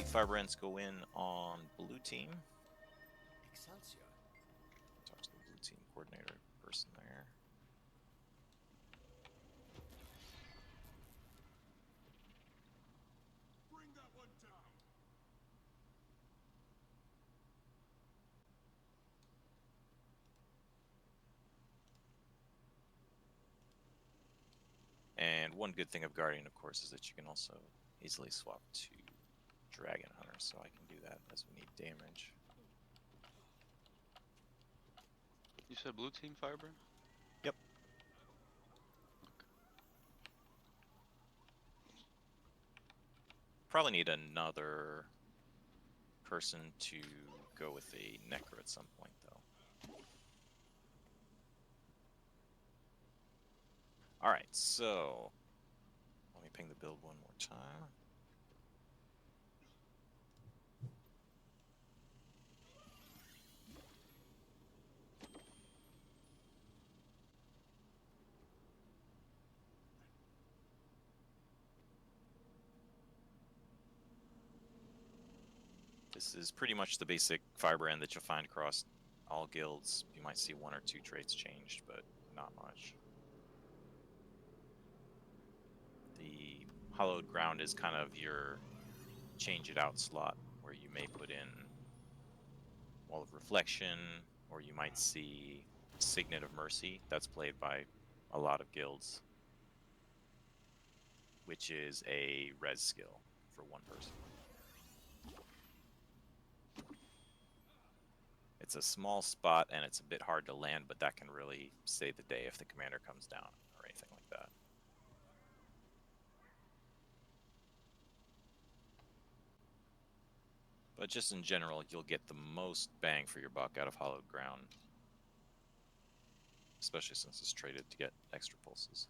Firebrands go in on blue team. Excelsior. Talk to the blue team coordinator person there. Bring that one down. And one good thing of Guardian, of course, is that you can also easily swap to Dragon Hunter, so I can do that as we need damage. You said blue team Firebrand? Yep. Probably need another person to go with a Necro at some point, though. Alright, so let me ping the build one more time. This is pretty much the basic Firebrand that you'll find across all guilds. You might see one or two traits changed, but not much. The Hollowed Ground is kind of your change it out slot, where you may put in Wall of Reflection, or you might see Signet of Mercy. That's played by a lot of guilds, which is a res skill for one person. It's a small spot and it's a bit hard to land, but that can really save the day if the commander comes down or anything like that. But just in general, you'll get the most bang for your buck out of Hollowed Ground, especially since it's traded to get extra pulses.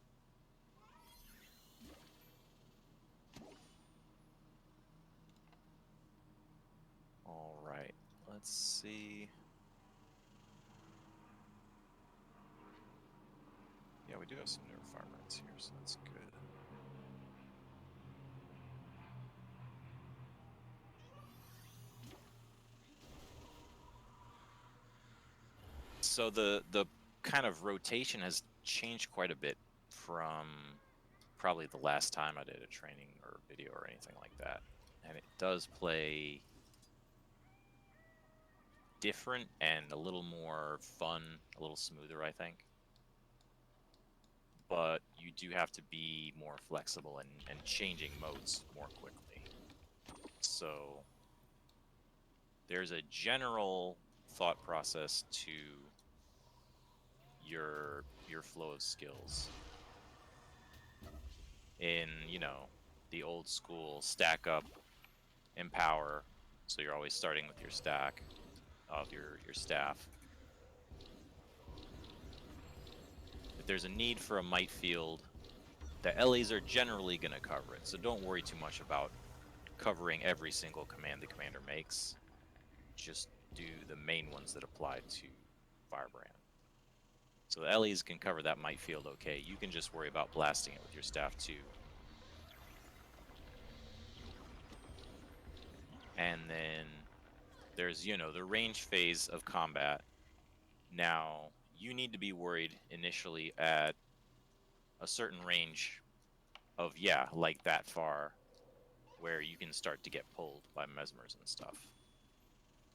Alright, let's see. Yeah, we do have some newer Firebrands here, so that's good. So the kind of rotation has changed quite a bit from probably the last time I did a training or video or anything like that. And it does play different and a little more fun, a little smoother, I think. But you do have to be more flexible and changing modes more quickly. So there's a general thought process to your flow of skills. In, you know, the old school stack up, empower, so you're always starting with your stack of your staff. If there's a need for a might field, the LEs are generally going to cover it, so don't worry too much about covering every single command the commander makes. Just do the main ones that apply to Firebrand. So the LEs can cover that might field okay. You can just worry about blasting it with your staff too. And then there's, you know, the range phase of combat. Now, you need to be worried initially at a certain range of, yeah, like that far, where you can start to get pulled by mesmers and stuff.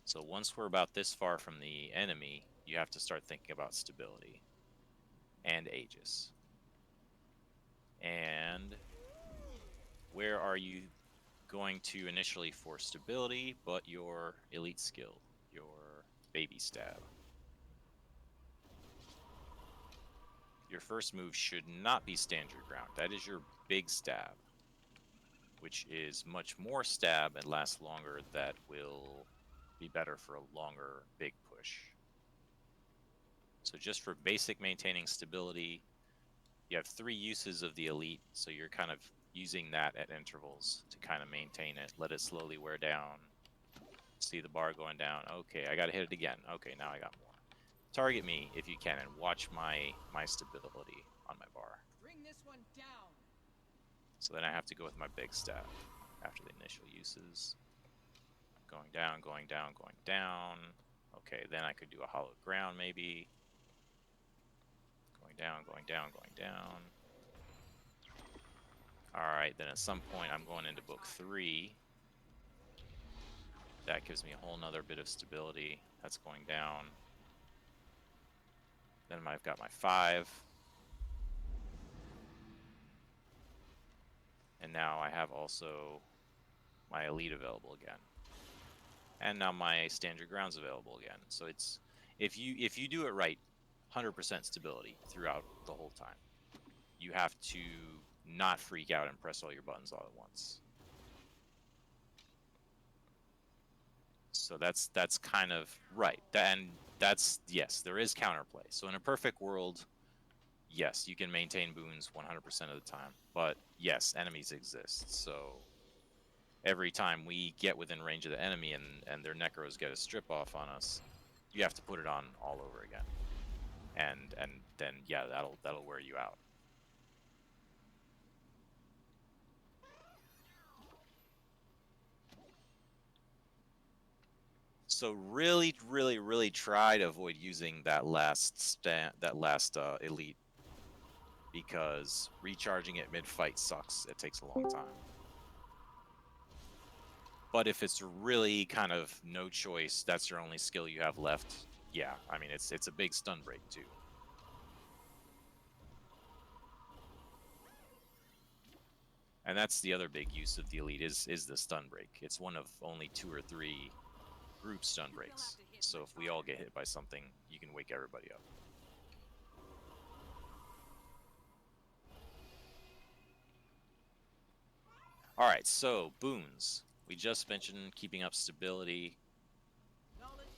So once we're about this far from the enemy, you have to start thinking about stability and Aegis. And where are you going to initially for stability, but your elite skill, your baby stab? Your first move should not be stand your ground. That is your big stab, which is much more stab and lasts longer. That will be better for a longer big push. So just for basic maintaining stability, you have 3 uses of the elite, so you're kind of using that at intervals to kind of maintain it, let it slowly wear down, see the bar going down. Okay, I gotta hit it again. Okay, now I got more. Target me if you can and watch my stability on my bar. Bring this one down. So then I have to go with my big stab after the initial uses. going down, going down, going down. Okay, then I could do a hollowed ground maybe. Going down, going down, going down. Alright, then at some point I'm going into book 3. That gives me a whole nother bit of stability. That's going down. Then I've got my 5. And now I have also my elite available again. And now my standard ground's available again. So it's if you do it right, 100% stability throughout the whole time. You have to not freak out and press all your buttons all at once. So that's kind of right. And that's, yes, there is counterplay. So in a perfect world, yes, you can maintain boons 100% of the time. But yes, enemies exist. So every time we get within range of the enemy and their necros get a strip off on us, you have to put it on all over again. And then yeah, that'll wear you out. So really, really, really try to avoid using that last elite, because recharging it mid-fight sucks. It takes a long time. But if it's really kind of no choice, that's your only skill you have left. Yeah, I mean it's a big stun break too. And that's the other big use of the elite is the stun break. It's one of only 2 or 3 group stun breaks. So if we all get hit by something, you can wake everybody up. Alright, so boons. We just mentioned keeping up stability.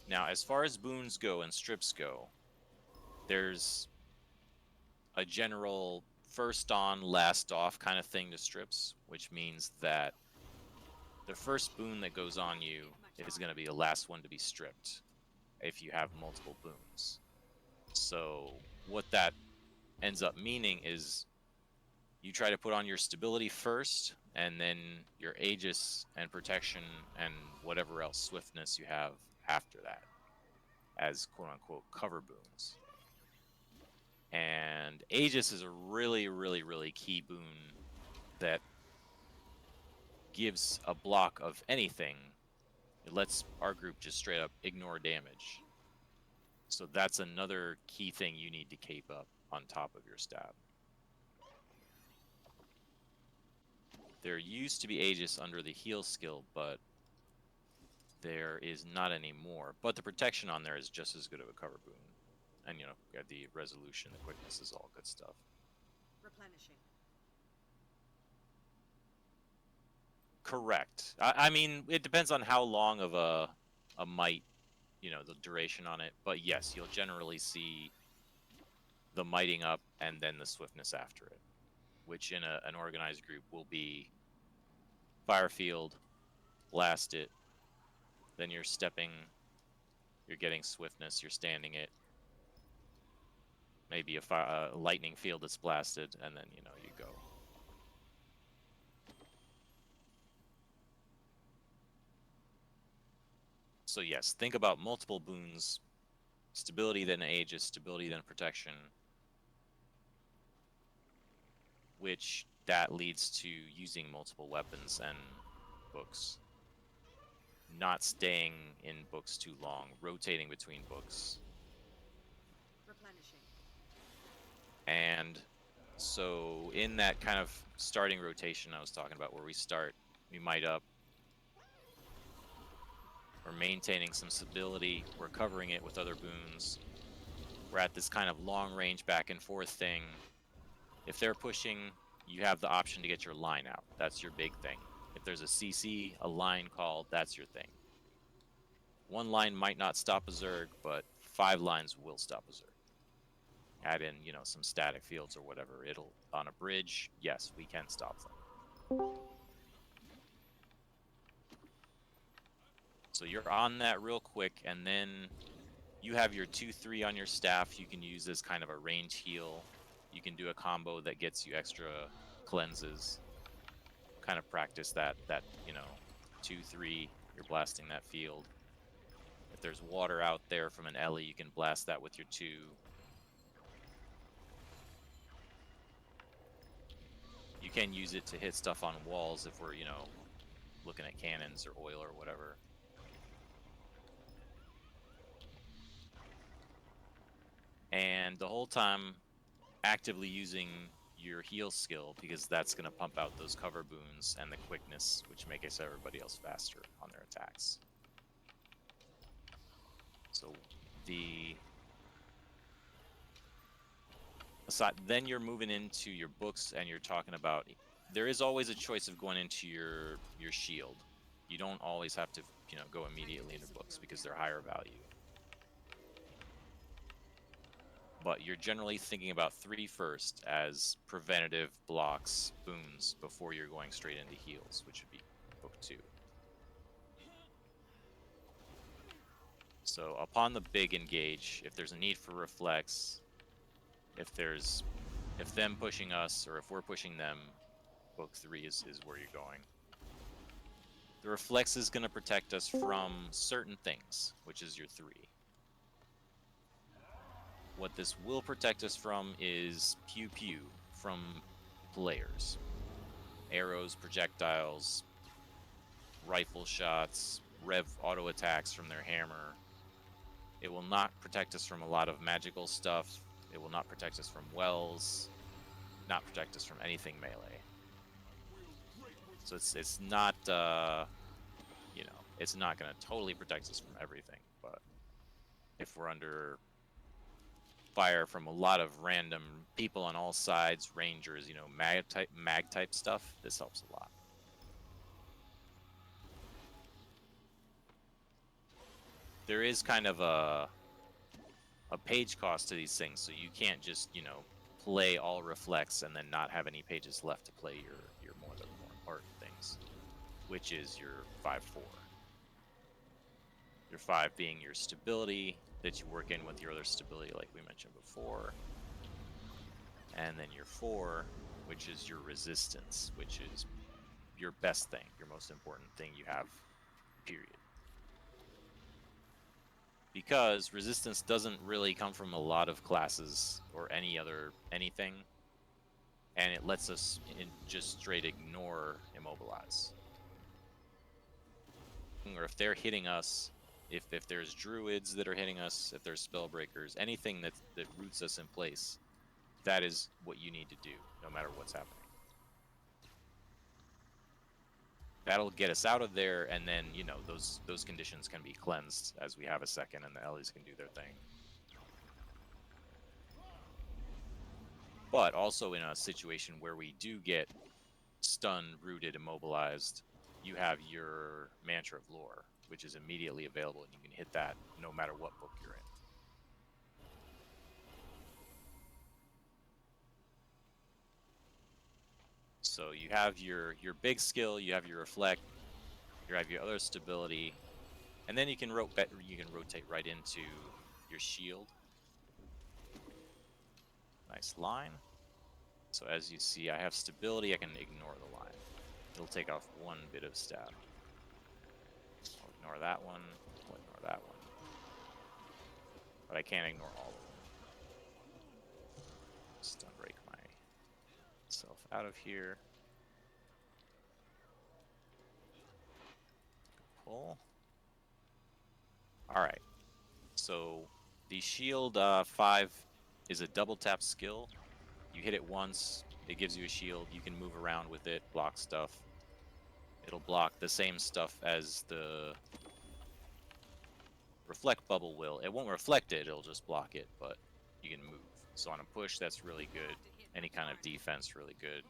Now, as far as boons go and strips go, there's a general first on, last off kind of thing to strips, which means that the first boon that goes on you is going to be the last one to be stripped if you have multiple boons. So what that ends up meaning is you try to put on your stability first, and then your Aegis and protection and whatever else swiftness you have after that as quote-unquote cover boons. And Aegis is a really, really, really key boon that gives a block of anything. It lets our group just straight up ignore damage. So that's another key thing you need to keep up on top of your stab. There used to be Aegis under the heal skill, but there is not anymore. But the protection on there is just as good of a cover boon. And, you know, got the resolution, the quickness is all good stuff. Replenishing. Correct. I mean, it depends on how long of a might, you know, the duration on it. But yes, you'll generally see the mighting up and then the swiftness after it, which in an organized group will be fire field, blast it, then you're stepping, you're getting swiftness, you're standing it, maybe a lightning field that's blasted, and then, you know, you go. So yes, think about multiple boons, stability then Aegis, stability then protection, which that leads to using multiple weapons and books. Not staying in books too long, rotating between books. Replenishing. And so in that kind of starting rotation I was talking about, where we might up, we're maintaining some stability, we're covering it with other boons, we're at this kind of long range back and forth thing. If they're pushing, you have the option to get your line out. That's your big thing. If there's a CC, a line call, that's your thing. One line might not stop a Zerg, but 5 lines will stop a Zerg. Add in, you know, some static fields or whatever. It'll, on a bridge, yes, we can stop them. So you're on that real quick, and then you have your 2-3 on your staff you can use as kind of a range heal. You can do a combo that gets you extra cleanses. Kind of practice that you know, 2-3 you're blasting that field. If there's water out there from an Ellie, you can blast that with your 2. You can use it to hit stuff on walls if we're, you know, looking at cannons or oil or whatever. And the whole time actively using your heal skill, because that's going to pump out those cover boons and the quickness, which make everybody else faster on their attacks. So then you're moving into your books and you're talking about, there is always a choice of going into your shield. You don't always have to, you know, go immediately into books because they're higher value. But you're generally thinking about 3 first as preventative blocks, boons, before you're going straight into heals, which would be book 2. So upon the big engage, if there's a need for reflex, if them pushing us or if we're pushing them, book 3 is where you're going. The reflex is going to protect us from certain things, which is your 3. What this will protect us from is pew pew from players. Arrows, projectiles, rifle shots, rev auto attacks from their hammer. It will not protect us from a lot of magical stuff. It will not protect us from wells, not protect us from anything melee. So it's not, you know, it's not going to totally protect us from everything, but if we're under fire from a lot of random people on all sides, rangers, you know, mag type stuff, this helps a lot. There is kind of a page cost to these things, so you can't just, you know, play all reflex and then not have any pages left to play your more important things, which is your 5-4. Your 5 being your stability that you work in with your other stability, like we mentioned before, and then your 4, which is your resistance, which is your best thing, your most important thing you have, period. Because resistance doesn't really come from a lot of classes or anything, and it lets us just straight ignore immobilize. Or if they're hitting us, if there's druids that are hitting us, if there's spellbreakers, anything that roots us in place, that is what you need to do, no matter what's happening. That'll get us out of there, and then, you know, those conditions can be cleansed as we have a second, and the Ellies can do their thing. But also in a situation where we do get stunned, rooted, immobilized, you have your Mantra of Lore, which is immediately available, and you can hit that no matter what book you're in. So you have your big skill, you have your reflect, you have your other stability, and then you can rotate right into your shield. Nice line. So as you see, I have stability, I can ignore the line. It'll take off 1 bit of stab. I'll ignore that one, I'll ignore that one. But I can't ignore all of them. Stun break myself out of here. Pull. Alright. So the shield 5 is a double tap skill. You hit it once, it gives you a shield. You can move around with it, block stuff. It'll block the same stuff as the reflect bubble will. It won't reflect it, it'll just block it, but you can move. So on a push, that's really good. Any kind of defense, really good.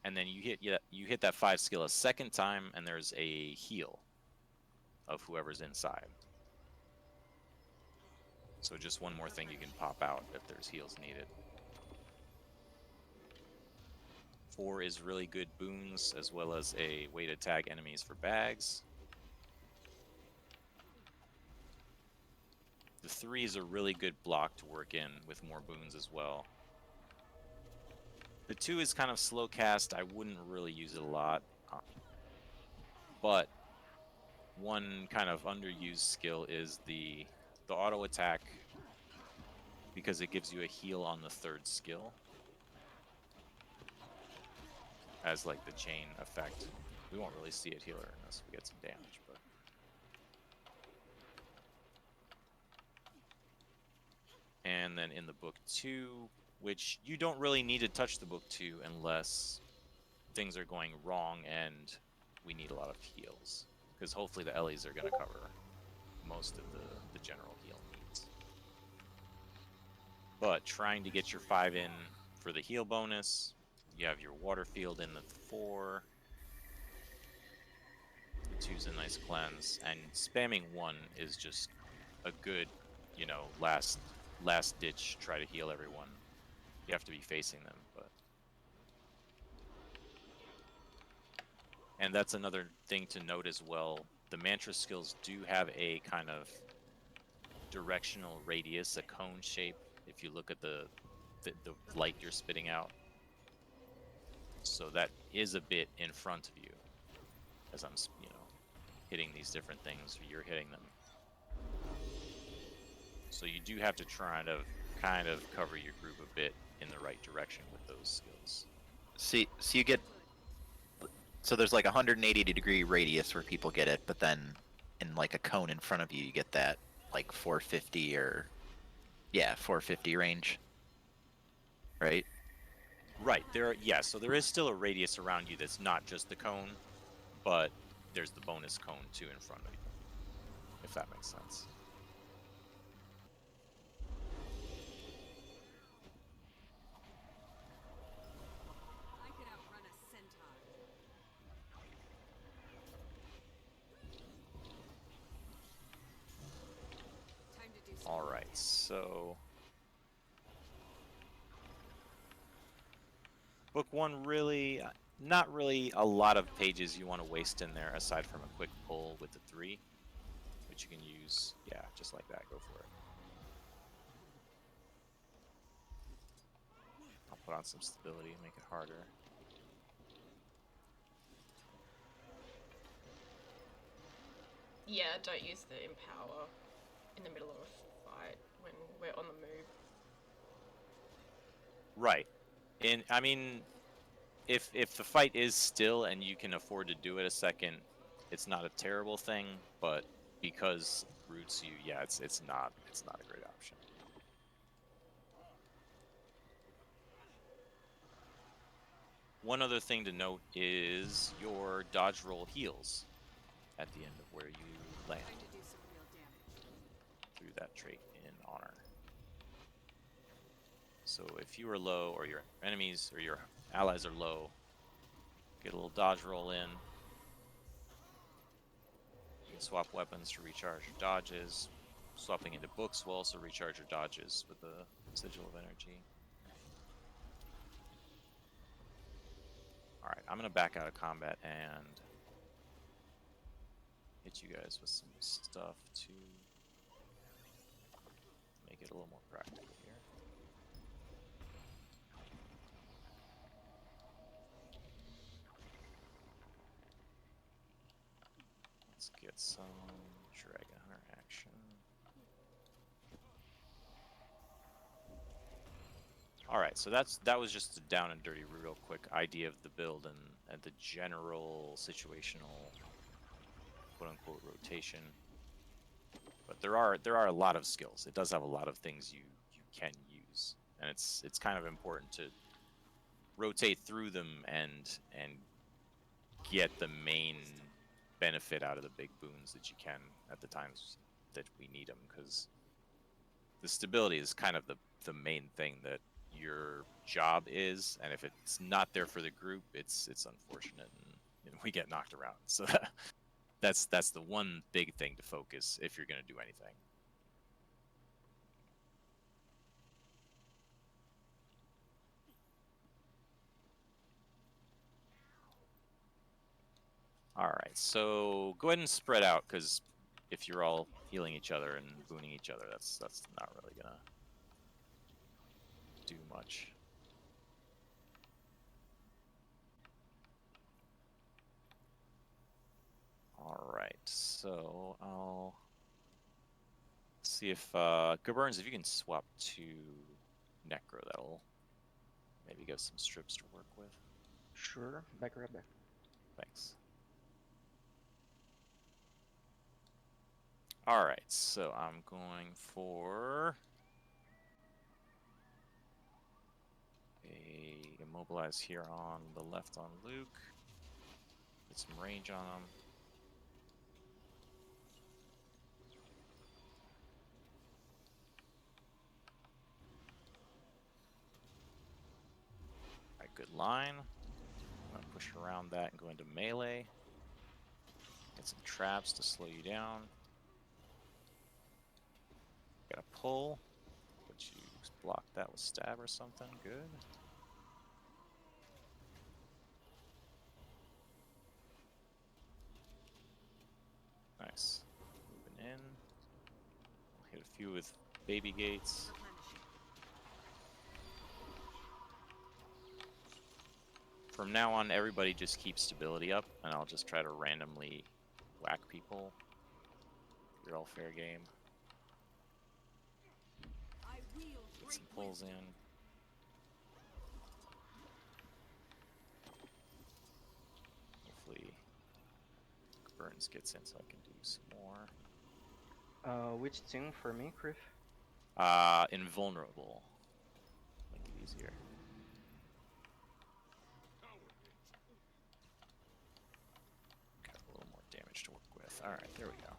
And then you hit that 5 skill a second time, and there's a heal of whoever's inside. So just one more thing you can pop out if there's heals needed. 4 is really good boons, as well as a way to tag enemies for bags. The 3 is a really good block to work in with more boons as well. The 2 is kind of slow cast. I wouldn't really use it a lot. But one kind of underused skill is the auto attack, because it gives you a heal on the third skill as like the chain effect. We won't really see it healer unless we get some damage, but and then in the book 2, which you don't really need to touch the book 2 unless things are going wrong and we need a lot of heals, because hopefully the Ellies are going to cover most of the general heal needs. But trying to get your 5 in for the heal bonus, you have your water field in the 4. The 2's a nice cleanse, and spamming 1 is just a good, you know, last ditch try to heal everyone. You have to be facing them, but and that's another thing to note as well. The mantra skills do have a kind of directional radius, a cone shape, if you look at the light you're spitting out. So that is a bit in front of you as I'm, you know, hitting these different things, or you're hitting them. So you do have to try to kind of cover your group a bit in the right direction with those skills. See, so you get, so there's like a 180-degree radius where people get it, but then in like a cone in front of you, you get that like 450 or, yeah, 450 range, right? Right, so there is still a radius around you that's not just the cone, but there's the bonus cone too in front of you, if that makes sense. I could outrun a centaur. Time to do some All right, so book 1, really, not really a lot of pages you want to waste in there aside from a quick pull with the 3, which you can use, yeah, just like that. Go for it. I'll put on some stability and make it harder. Yeah, don't use the empower in the middle of a fight when we're on the move. Right. And I mean, if the fight is still and you can afford to do it a second, it's not a terrible thing, but because roots you, yeah, it's not a great option. One other thing to note is your dodge roll heals at the end of where you land time to do some real damage. through that trait in honor. So if you are low, or your enemies or your allies are low, get a little dodge roll in. You can swap weapons to recharge your dodges. Swapping into books will also recharge your dodges with the sigil of energy. Alright, I'm going to back out of combat and hit you guys with some stuff to make it a little more practical here. Let's get some Dragon Hunter action. Alright, so that was just a down and dirty, real quick idea of the build and the general situational quote-unquote rotation. But there are a lot of skills. It does have a lot of things you can use. And it's kind of important to rotate through them and get the main benefit out of the big boons that you can at the times that we need them, because the stability is kind of the main thing that your job is, and if it's not there for the group, it's unfortunate, and we get knocked around. So that's the one big thing to focus if you're going to do anything. All right, so go ahead and spread out, because if you're all healing each other and booning each other, that's not really gonna do much. All right. right, so I'll see if Good Burns, if you can swap to Necro, that'll maybe give some strips to work with. Sure, back right back. Thanks. All right, so I'm going for a immobilize here on the left on Luke. Get some range on him. Alright, good line. I'm gonna push around that and go into melee. Get some traps to slow you down. Got a pull. Would you block that with stab or something? Good. Nice. Moving in. I'll hit a few with baby gates. Replenishing. From now on, everybody just keep stability up, and I'll just try to randomly whack people. You're all fair game. I wield Get great some pulls wisdom. in. Hopefully, Burns gets in so I can do some more. Which thing for me, Kriff? Invulnerable. Make it easier. Got a little more damage to work with. Alright, there we go.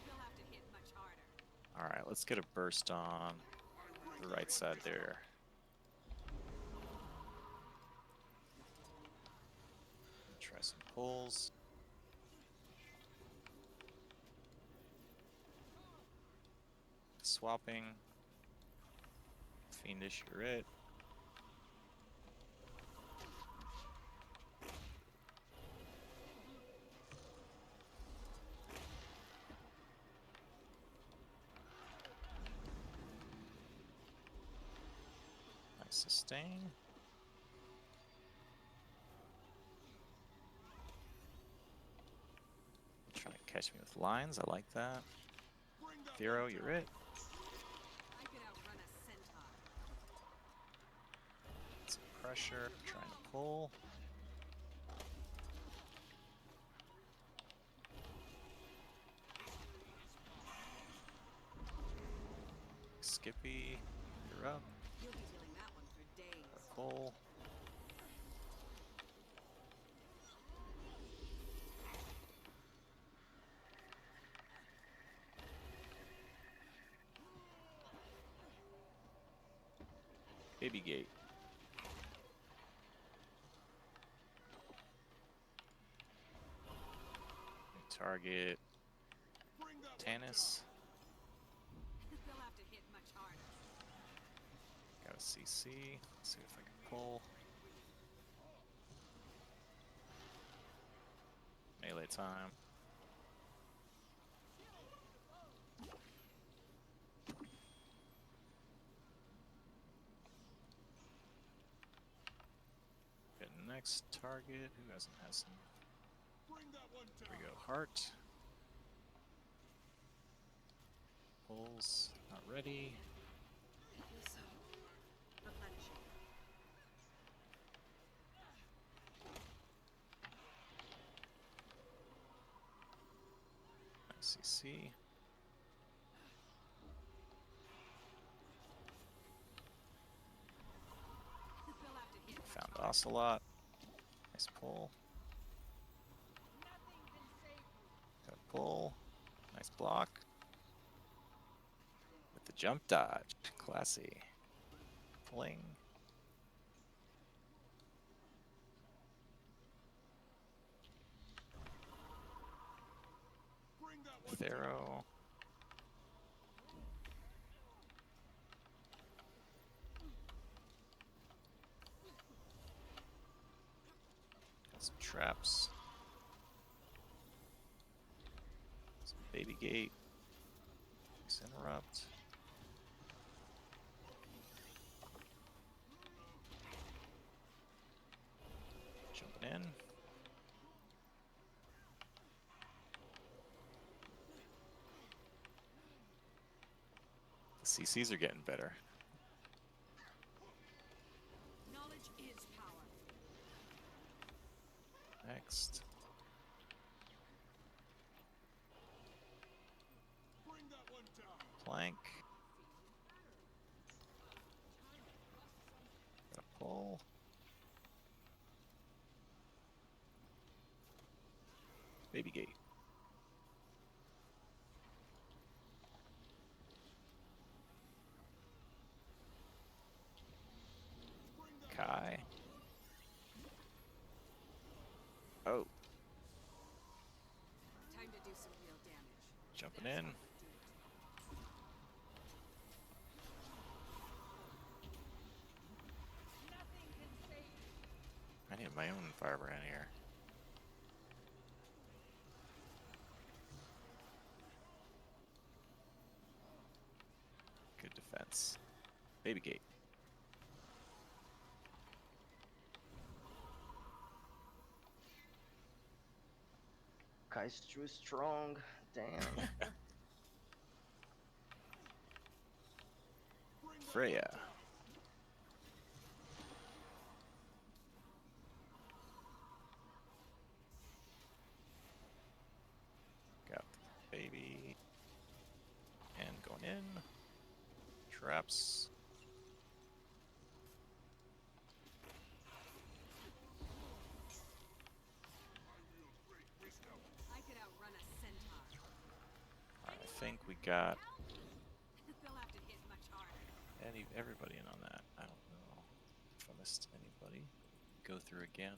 You'll have to hit much harder. Alright, let's get a burst on the right side there. Try some pulls. Swapping. Fiendish, you're it. Nice sustain. Trying to catch me with lines, I like that. Zero, you're it. I could outrun a centaur. Some pressure, trying to pull. Skippy, you're up. You'll be feeling that one for days. Pull. Baby gate. Target Tannis. They'll have to hit much harder. Got a CC. Let's see if I can pull. Melee time. Get next target. Who hasn't had some? There we go. Heart. Pulls. Not ready. So, replenishing. CC. They'll have to hit much Found harder. Ocelot. Nice pull. Got a pull. Nice block. With the jump dodge. Classy. Fling. Thero. Got some traps. Some baby gate. Please interrupt. Jumping in. The CCs are getting better. Knowledge is power. Next. Plank. Gotta pull. Baby gate. Kai. Oh, Time to do some real damage. jumping That's in. how we do it. I need my own Firebrand here. Good defense. Baby gate. Kai's too strong. Damn. Freya. Got the baby. And going in. Traps. I could outrun a centaur. I think we got They'll have to hit much harder. everybody in on that. I don't know if I missed anybody. Go through again.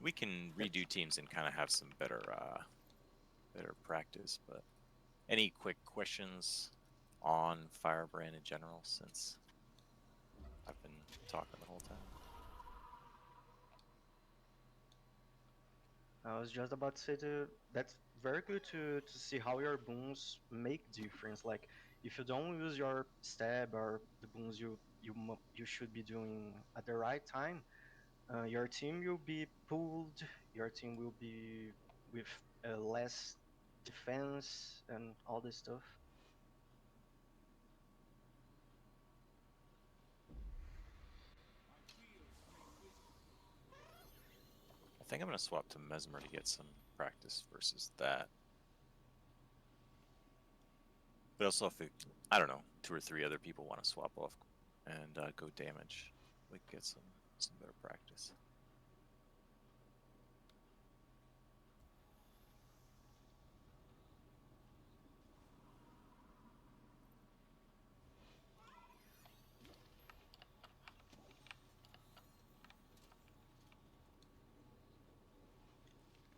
We can redo teams and kind of have some better practice, but any quick questions on Firebrand in general since I've been talking the whole time? I was just about to say that's very good to see how your booms make difference. Like if you don't use your stab or the booms you should be doing at the right time, your team will be pulled. Your team will be with less defense and all this stuff. I think I'm gonna swap to Mesmer to get some practice versus that. But also, if it, I don't know, 2 or 3 other people want to swap off and go damage, we can get some better practice.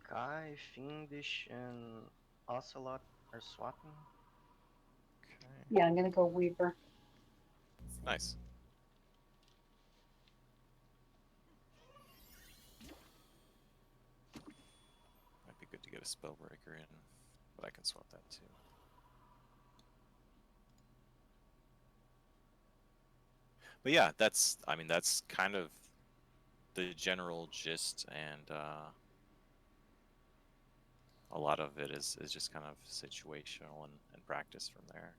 Kai, Fiendish, and Ocelot are swapping. Okay. Yeah, I'm gonna go Weaver. Nice. Might be good to get a Spellbreaker in, but I can swap that too. But yeah, that's kind of the general gist, and a lot of it is just kind of situational and practice from there.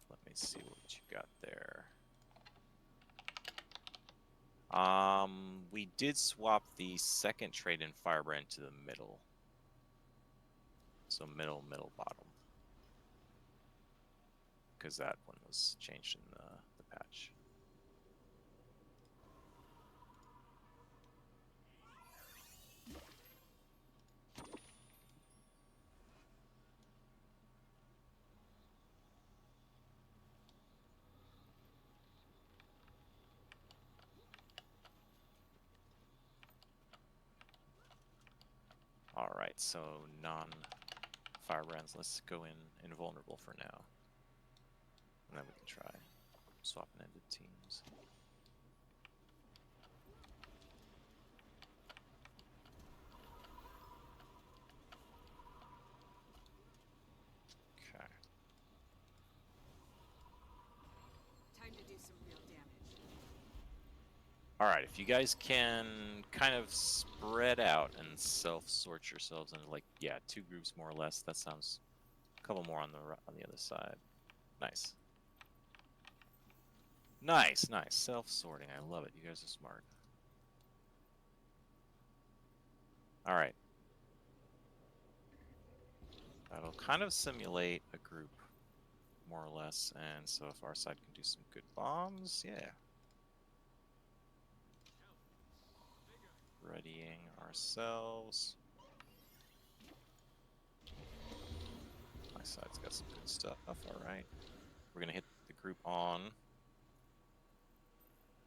Let me see what you got there. We did swap the second trade in Firebrand to the middle. So middle, bottom. Because that one was changed in the patch. All right, so non-Firebrands. Let's go in invulnerable for now, and then we can try swapping into teams. Okay. Time to do some real damage. All right, if you guys can kind of spread out and self-sort yourselves into like, yeah, 2 groups more or less. That sounds a couple more on the other side. Nice. Nice, nice. Self-sorting. I love it. You guys are smart. All right. That'll kind of simulate a group, more or less. And so if our side can do some good bombs, yeah. Readying ourselves. My side's got some good stuff. Alright. We're gonna hit the group on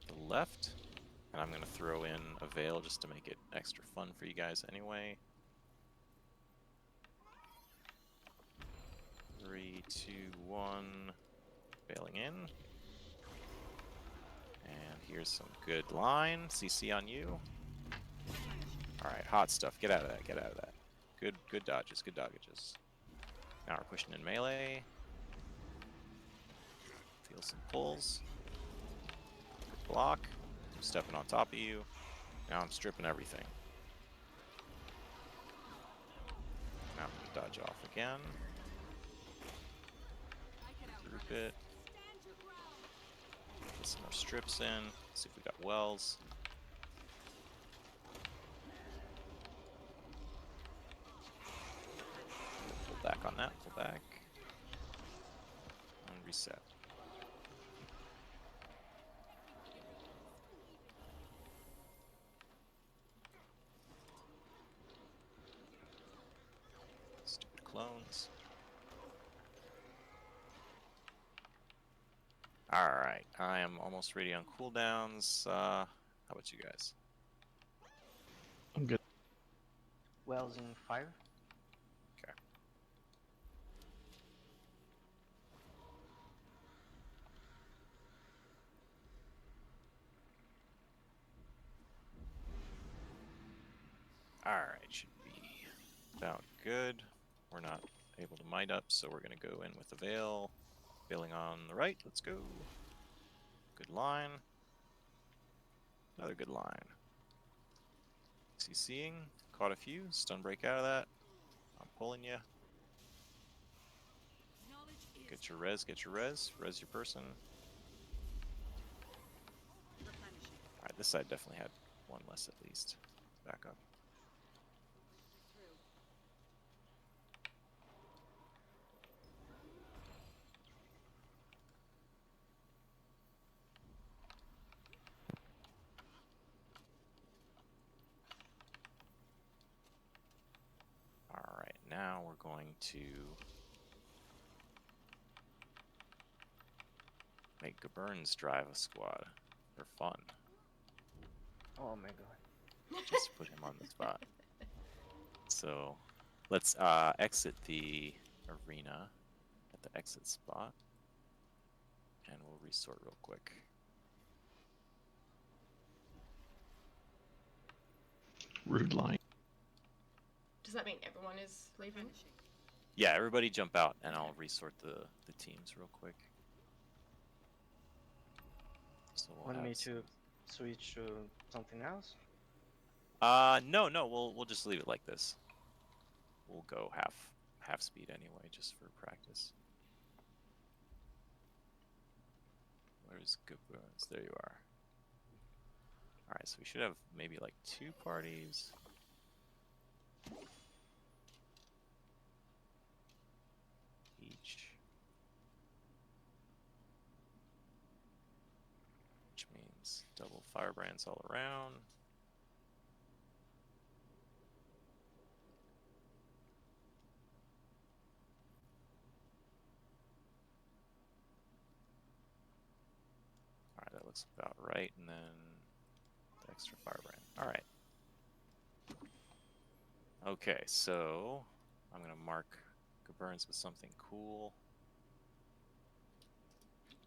the left. And I'm gonna throw in a veil just to make it extra fun for you guys anyway. 3, 2, 1. Veiling in. And here's some good line. CC on you. Alright, hot stuff. Get out of that, get out of that. Good dodges, good dodges. Now we're pushing in melee. Feel some pulls. Good block. I'm stepping on top of you. Now I'm stripping everything. Now I'm gonna dodge off again. Group it. Get some more strips in. See if we got wells. Pull back on that, pull back. And reset. Stupid clones. Alright, I am almost ready on cooldowns. How about you guys? I'm good. Wells in 5. Okay. Alright, should be about good. We're not able to might up, so we're gonna go in with the veil. Veiling on the right, let's go. Good line. Another good line. CCing, caught a few, stun break out of that. I'm pulling you. Knowledge is Get your res, res your person. replenishing. Alright, this side definitely had one less at least. Back up. Through. Alright, now we're going to make Gaburns drive a squad for fun. Oh my god. Just put him on the spot. So let's exit the arena at the exit spot. And we'll resort real quick. Rude line. Does that mean everyone is leaving? Replenishing. Yeah, everybody jump out and I'll resort the teams real quick. So we'll Want me have to switch to something else? no, we'll just leave it like this. We'll go half speed anyway, just for practice. Where's Gaburns? There you are. Alright, so we should have maybe like 2 parties. Each. Which means double Firebrands all around. Alright, that looks about right, and then the extra Firebrand. Alright. Okay, so I'm gonna mark Burns with something cool.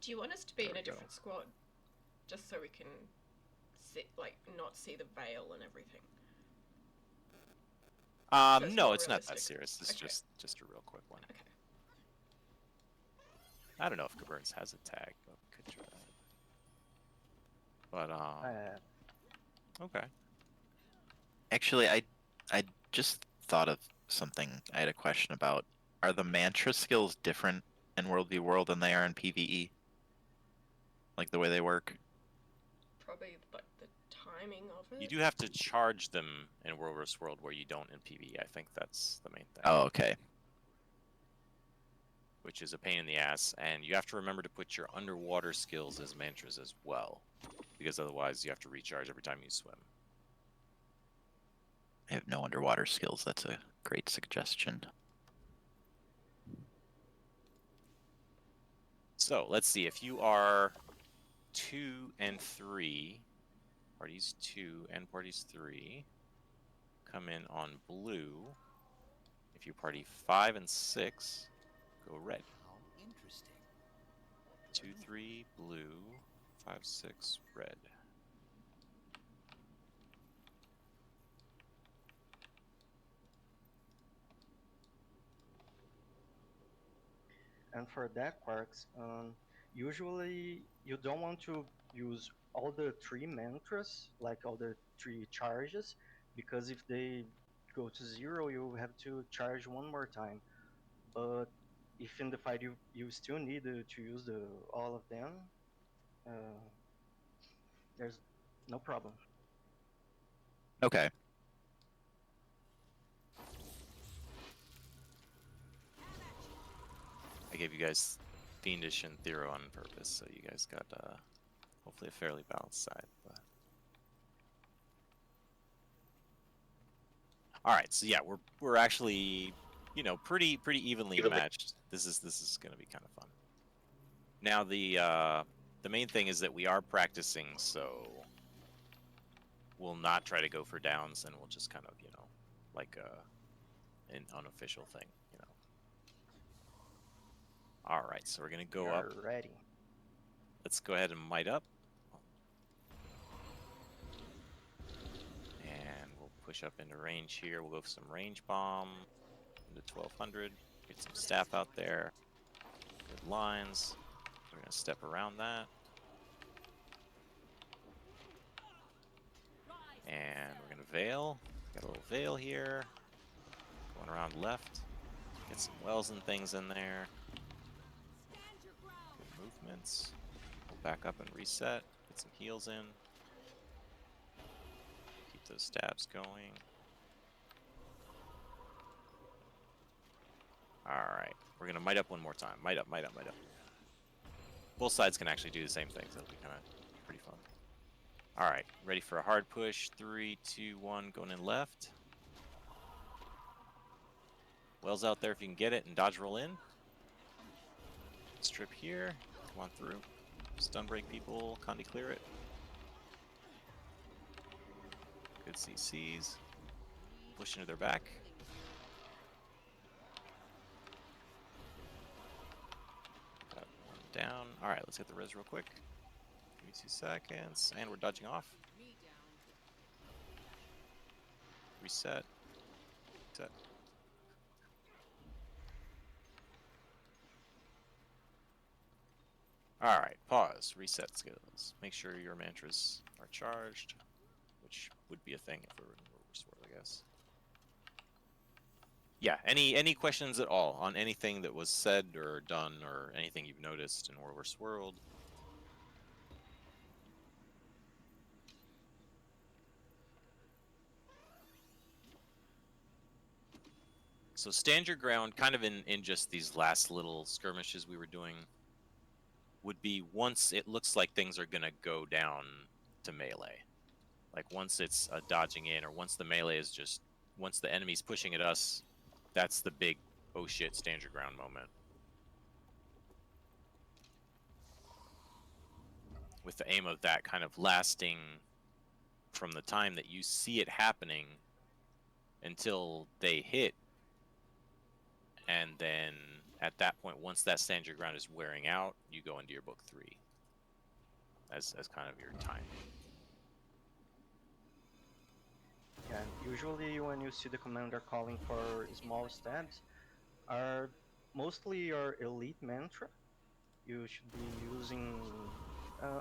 Do you want us to be There in a we go. different squad, just so we can see, like, not see the veil and everything? So it's No, more it's not that realistic. serious. This is Okay. just a real quick one. Okay. I don't know if Burns has a tag, but we could try. But okay. Actually, I just thought of something I had a question about. Are the mantra skills different in World v World than they are in PvE? Like the way they work? Probably like the timing of it. You do have to charge them in World vs. World where you don't in PvE. I think that's the main thing. Oh, okay. Which is a pain in the ass, and you have to remember to put your underwater skills as mantras as well, because otherwise you have to recharge every time you swim. I have no underwater skills. That's a great suggestion. So let's see, if you are 2 and 3, parties 2 and parties 3, come in on blue. If you party 5 and 6, go red. How interesting. 2, 3, blue, 5, 6, red. And for that, Quarks, usually you don't want to use all the 3 mantras, like all the 3 charges, because if they go to 0, you have to charge one more time. But if in the fight you still need to use all of them, uh, there's no problem. Okay. I gave you guys Fiendish and Thero on purpose, so you guys got hopefully a fairly balanced side. But... all right, so yeah, we're actually, you know, pretty evenly matched. This is gonna be kind of fun. Now the main thing is that we are practicing, so we'll not try to go for downs, and we'll just kind of, you know, like an unofficial thing, you know. All right, so we're gonna go up. Ready. Let's go ahead and might up. And we'll push up into range here. We'll go for some range bomb into 1200. Get some staff out there. Good lines. We're gonna step around that. And we're gonna veil. Got a little veil here. Going around left. Get some wells and things in there. Good movements. We'll back up and reset. Get some heals in. Keep those stabs going. Alright. We're gonna might up one more time. Might up, might up, might up. Both sides can actually do the same thing, so it'll be kind of pretty fun. Alright, ready for a hard push. 3, 2, 1, going in left. Wells out there if you can get it, and dodge roll in. Strip here. Come on through. Stun break people. Condi clear it. Good CCs. Push into their back. Got one down. Alright, let's hit the res real quick. Give me 2 seconds. And we're dodging off. Reset. Reset. Alright, pause. Reset skills. Make sure your mantras are charged, which would be a thing if we were in World War Sword, I guess. Yeah, any questions at all on anything that was said or done or anything you've noticed in World War Sword? So stand your ground, kind of in just these last little skirmishes we were doing, would be once it looks like things are gonna go down to melee. Like once it's dodging in, or once the melee is just, once the enemy's pushing at us, that's the big, oh shit, stand your ground moment. With the aim of that kind of lasting from the time that you see it happening until they hit, and then at that point, once that stand your ground is wearing out, you go into your book 3 as kind of your time. Yeah, usually when you see the commander calling for small stabs, are mostly your elite mantra. You should be using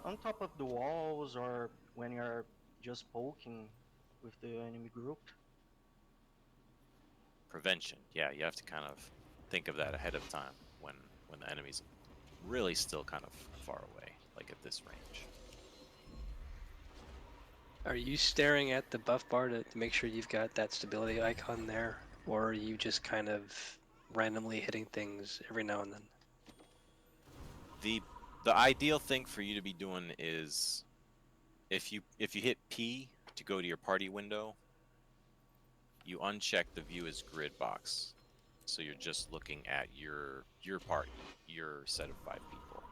on top of the walls or when you're just poking with the enemy group. Prevention, yeah, you have to kind of think of that ahead of time when the enemy's really still kind of far away, like at this range. Are you staring at the buff bar to make sure you've got that stability icon there, or are you just kind of randomly hitting things every now and then? The ideal thing for you to be doing is if you hit P to go to your party window, you uncheck the view as grid box. So you're just looking at your party, your set of 5 people.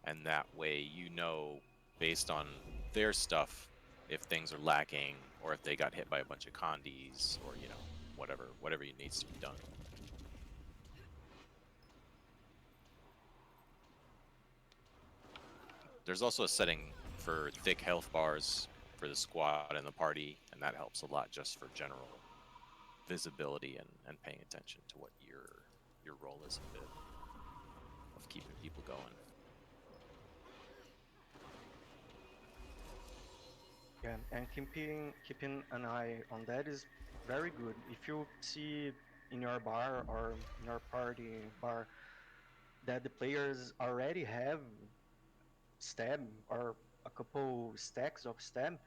And that way you know, based on their stuff, if things are lacking or if they got hit by a bunch of condies or, you know, whatever needs to be done. There's also a setting for thick health bars for the squad and the party, and that helps a lot just for general visibility and paying attention to what your role is a bit of keeping people going. Yeah, and keeping an eye on that is very good. If you see in your bar or in your party bar that the players already have stab or a couple stacks of stab,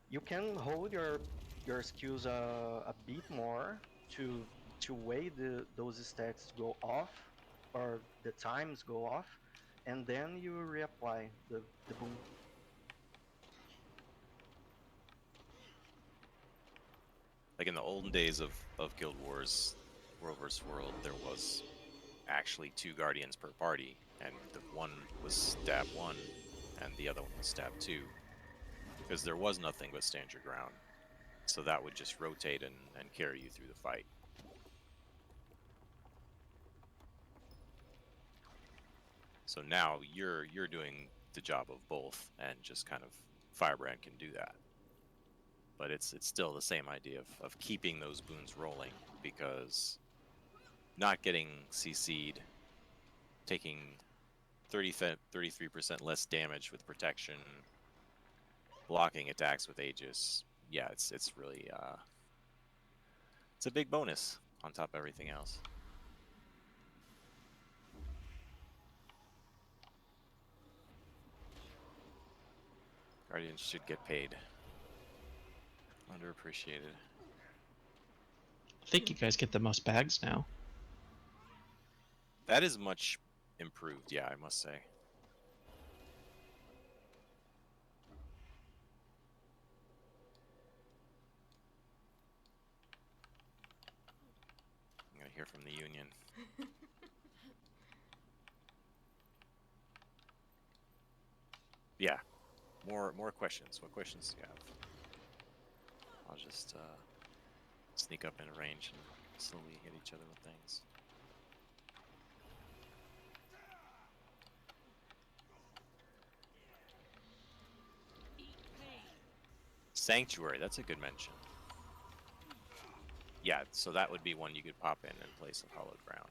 you can hold your skills a bit more to wait those stats to go off or the times go off, and then you reapply the boom. Like in the olden days of Guild Wars, World vs. World, there was actually 2 guardians per party, and the one was stab 1 and the other one was stab 2, because there was nothing but stand your ground. So that would just rotate and carry you through the fight. So now you're doing the job of both, and just kind of Firebrand can do that. But it's still the same idea of keeping those boons rolling, because not getting CC'd, taking 33% less damage with protection, blocking attacks with Aegis, yeah, it's really it's a big bonus on top of everything else. Guardians should get paid. Underappreciated. I think you guys get the most bags now. That is much improved, yeah, I must say. I'm gonna hear from the Union. Yeah, more questions. What questions do you have? I'll just sneak up in range and slowly hit each other with things. Sanctuary, that's a good mention. Yeah, so that would be one you could pop in place of Hallowed Ground.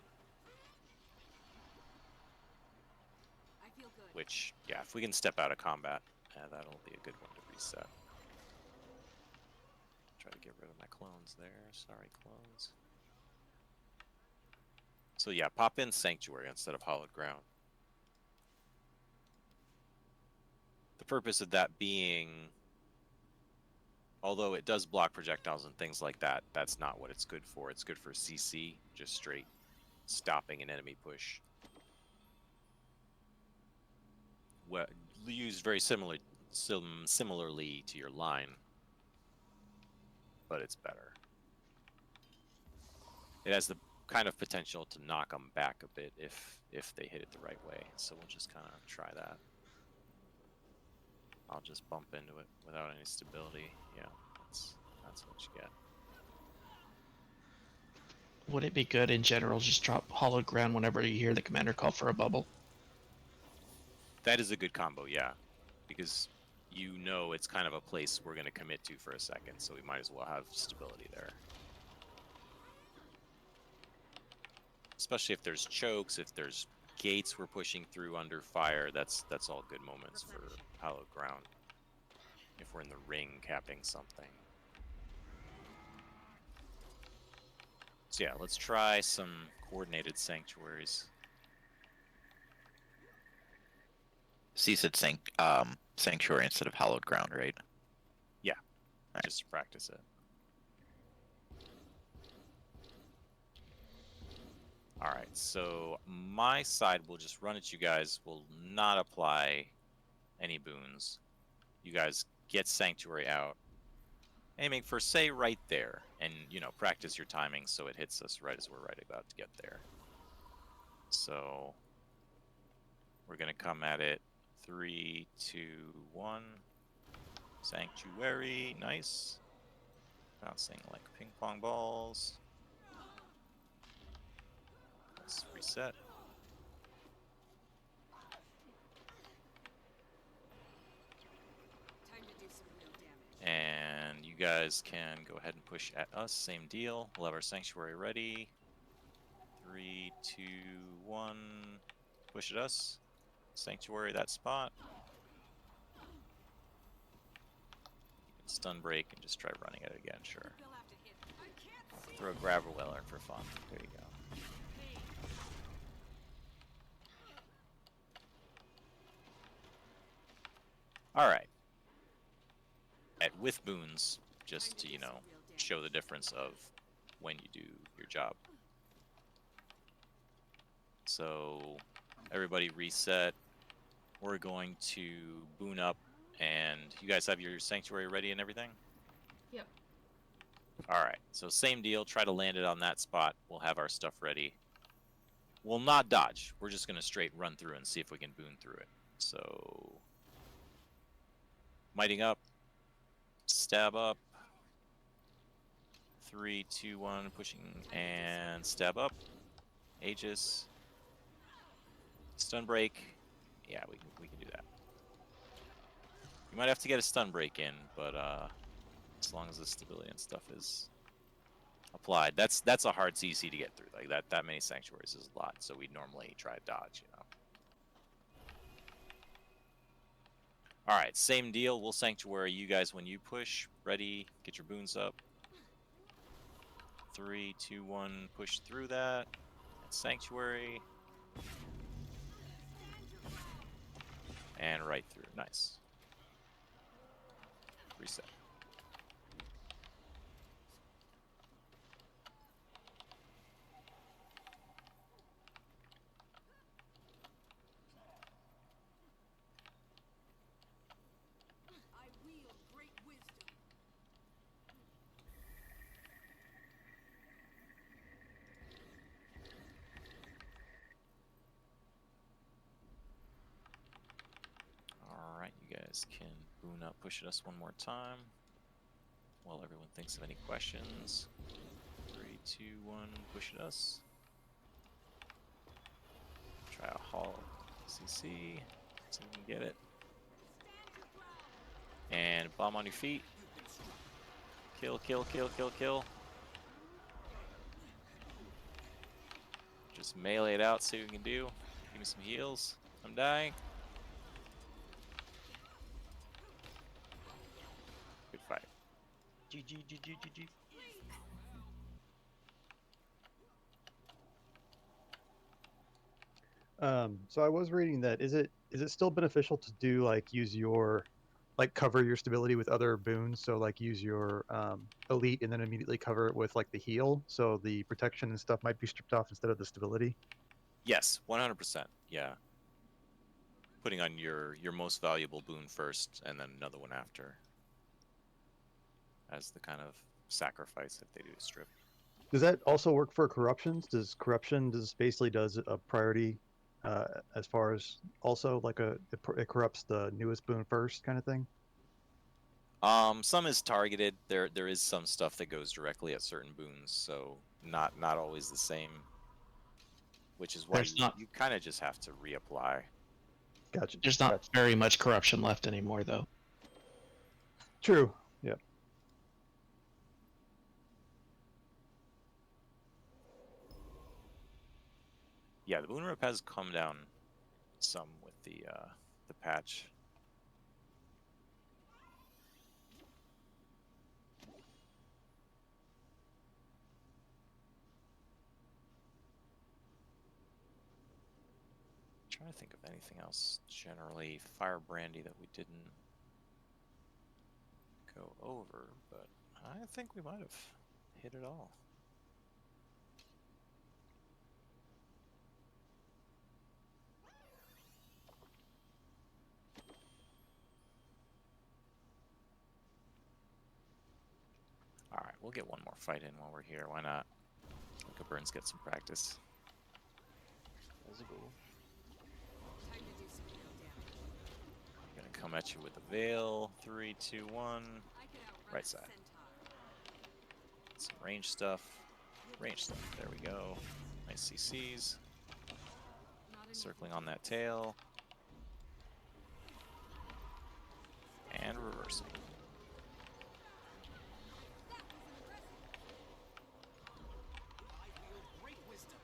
I feel good. Which, yeah, if we can step out of combat, that'll be a good one to reset. Try to get rid of my clones there. Sorry, clones. So yeah, pop in Sanctuary instead of Hallowed Ground. The purpose of that being, although it does block projectiles and things like that, that's not what it's good for. It's good for CC, just straight stopping an enemy push. Well, used very similarly to your line, but it's better. It has the kind of potential to knock them back a bit if they hit it the right way. So we'll just kind of try that. I'll just bump into it without any stability. Yeah, that's That's what you get. Would it be good in general just drop Hollow Ground whenever you hear the commander call for a bubble? That is a good combo, yeah. Because you know it's kind of a place we're going to commit to for a second, so we might as well have stability there. Especially if there's chokes, if there's gates we're pushing through under fire, that's all good moments for hallowed ground. If we're in the ring capping something. So yeah, let's try some coordinated sanctuaries. So you said sanctuary instead of hallowed ground, right? Yeah, Alright. just to practice it. Alright, so my side will just run at you guys, will not apply any boons. You guys get Sanctuary out, aiming for, say, right there, and, you know, practice your timing so it hits us right as we're right about to get there. So, we're going to come at it 3, 2, 1. Sanctuary, nice. Bouncing like ping pong balls. Let's reset. Time to do some real damage. And you guys can go ahead and push at us. Same deal. We'll have our sanctuary ready. 3, 2, 1. Push at us. Sanctuary that spot. You can stun break and just try running it again, sure. They'll have to hit. I can't see. Throw a grabber well in for fun. There you go. Alright. With boons, just to, you know, show the difference of when you do your job. So, everybody reset. We're going to boon up, and you guys have your sanctuary ready and everything? Yep. Alright, so same deal. Try to land it on that spot. We'll have our stuff ready. We'll not dodge. We're just going to straight run through and see if we can boon through it. So, mighting up. Stab up. 3, 2, 1, pushing and stab up. Aegis. Stun break. Yeah, we can do that. You might have to get a stun break in, but as long as the stability and stuff is applied, that's a hard CC to get through. Like that many sanctuaries is a lot, so we normally try to dodge, you know. Alright, same deal. We'll sanctuary you guys when you push. Ready, get your boons up. 3, 2, 1, push through that. Sanctuary. And right through. Nice. Reset. I wield great wisdom. Alright, you guys can boon up, push at us one more time. While everyone thinks of any questions. 3, 2, 1, push at us. Try a haul CC. See if we can get it. And bomb on your feet. Kill, kill, kill, kill, kill. Just melee it out, see what we can do. Give me some heals. I'm dying. Good fight. GG, GG, GG. So I was reading that is it still beneficial to do like use your cover your stability with other boons? So like use your elite and then immediately cover it with like the heal, so the protection and stuff might be stripped off instead of the stability. Yes, 100%. Yeah. Putting on your most valuable boon first, and then another one after, as the kind of sacrifice if they do a strip. Does that also work for corruptions? Does basically does a priority as far as also like it corrupts the newest boon first kind of thing? Some is targeted. There is some stuff that goes directly at certain boons, so not always the same. Which is why There's not you kind of just have to reapply. Gotcha. there's not Gotcha. very much corruption left anymore though. True. Yeah. Yeah, the boon rip has come down some with the patch. Trying to think of anything else generally Firebrandy that we didn't go over, but I think we might have hit it all. Alright, we'll get one more fight in while we're here. Why not? Let Burns get some practice. Let's go. Time to do some real damage. I'm gonna come at you with the veil. 3, 2, 1. I could outrun Right a side. centaur. Some range stuff. Range stuff. There we go. Nice CCs. Not enough Circling on that tail. And reversing. I wield great wisdom.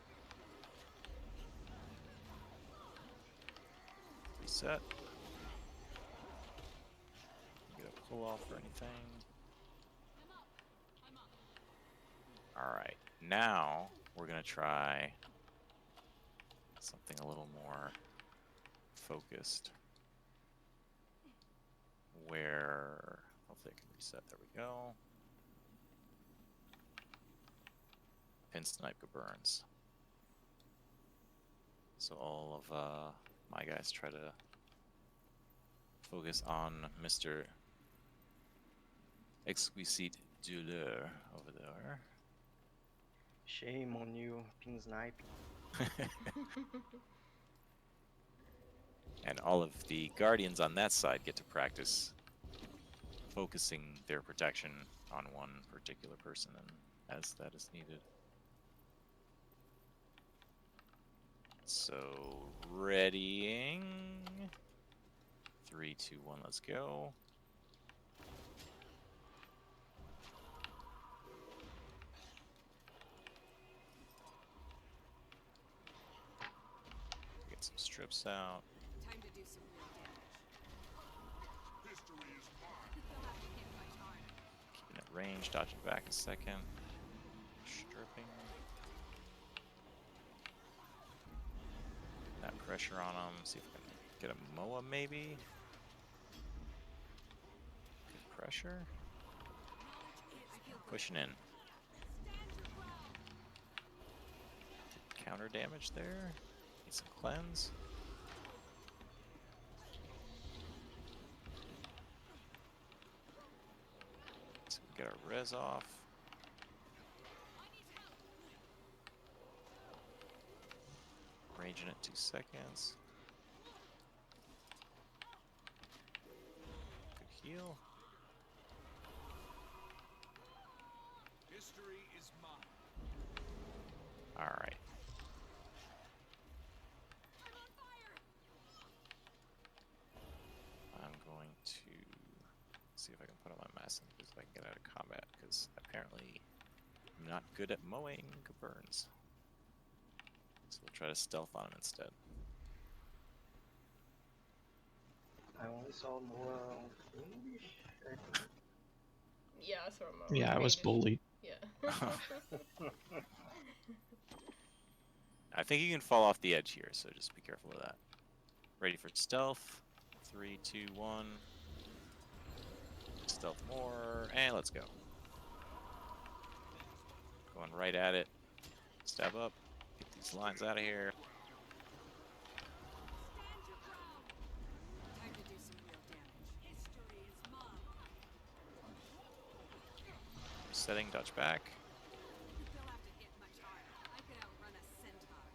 Reset. Get a pull off or anything. Alright, now we're gonna try something a little more focused. Where hopefully I can reset. There we go. Pin snipe burns. So all of my guys try to focus on Mr. Exquisite Douleur over there. Shame on you, pin sniping. And all of the guardians on that side get to practice focusing their protection on one particular person and as that is needed. So, readying. 3, 2, 1, let's go. Get some strips out. Time to do some real damage. History is mine. They'll have to hit much harder. Keeping it range, dodging back a second. Stripping. That pressure on them. See if I can get a MOA maybe. Good pressure. Pushing in. Counter damage there. Need some cleanse. So we get our res off. Raging at 2 seconds. Good heal. History is mine. Alright. I'm going to see if I can put on my mask and if I can get out of combat, because apparently I'm not good at mowing burns. So we'll try to stealth on him instead. I only saw more English. Yeah, I saw him. Yeah, I was bullied. Yeah. I think you can fall off the edge here, so just be careful of that. Ready for stealth. 3, 2, 1. Stealth more, and let's go. Going right at it. Stab up. Get these lines out of here. Stand your ground. Time to do some real damage. History is mine. Setting, dodge back. They'll have to hit much harder. I could outrun a centaur.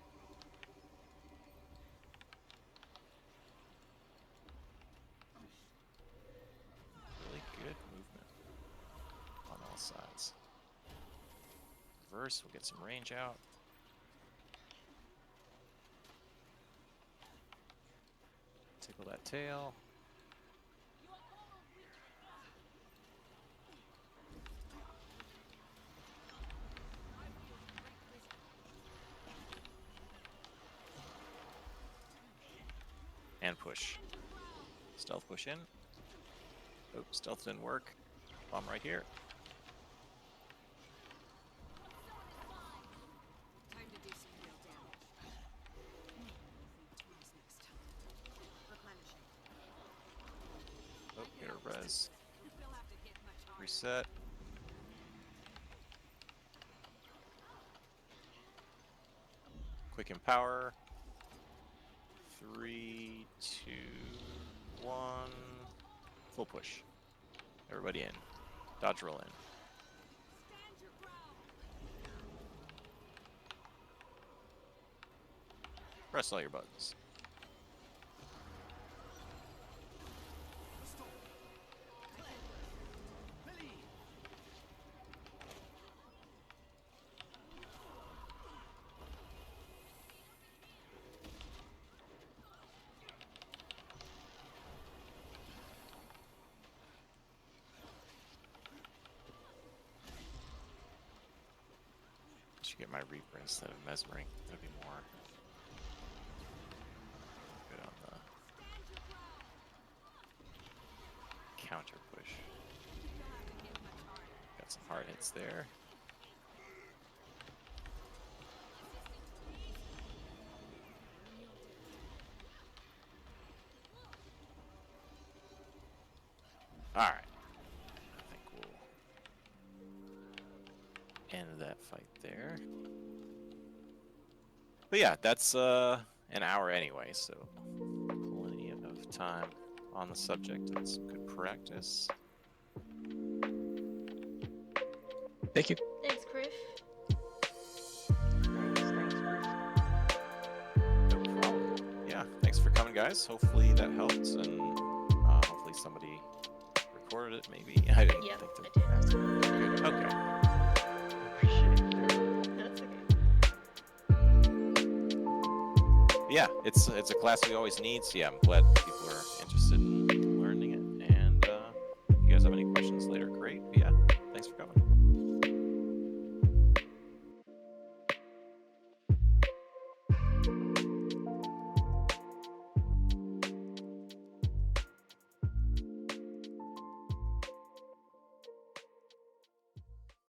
Really good reverse. We'll get some range out. Tickle that tail. And push. Stealth push in. Oh, stealth didn't work. Bomb right here. Time to do some real damage. Twice next time. Replenishing. Oh, get a res. We'll have to hit much harder. Reset. Quick empower. 3, 2, 1. Full push. Everybody in. Dodge roll in. Stand your ground. Press all your buttons. Should get my Reaper instead of Mesmering. That'd be more good on the counter push. Got some hard hits there. Alright. I think we'll end that fight there. But yeah, that's an hour anyway, so plenty of time on the subject and some good practice. Thank you. Thanks, Kriff. No problem. Yeah, thanks for coming, guys. Hopefully that helped, and hopefully somebody recorded it. Maybe I didn't Yeah, think I that. did. Good. Okay. Appreciate it. That's okay. Yeah, it's a class we always need. So yeah, I'm glad people are interested in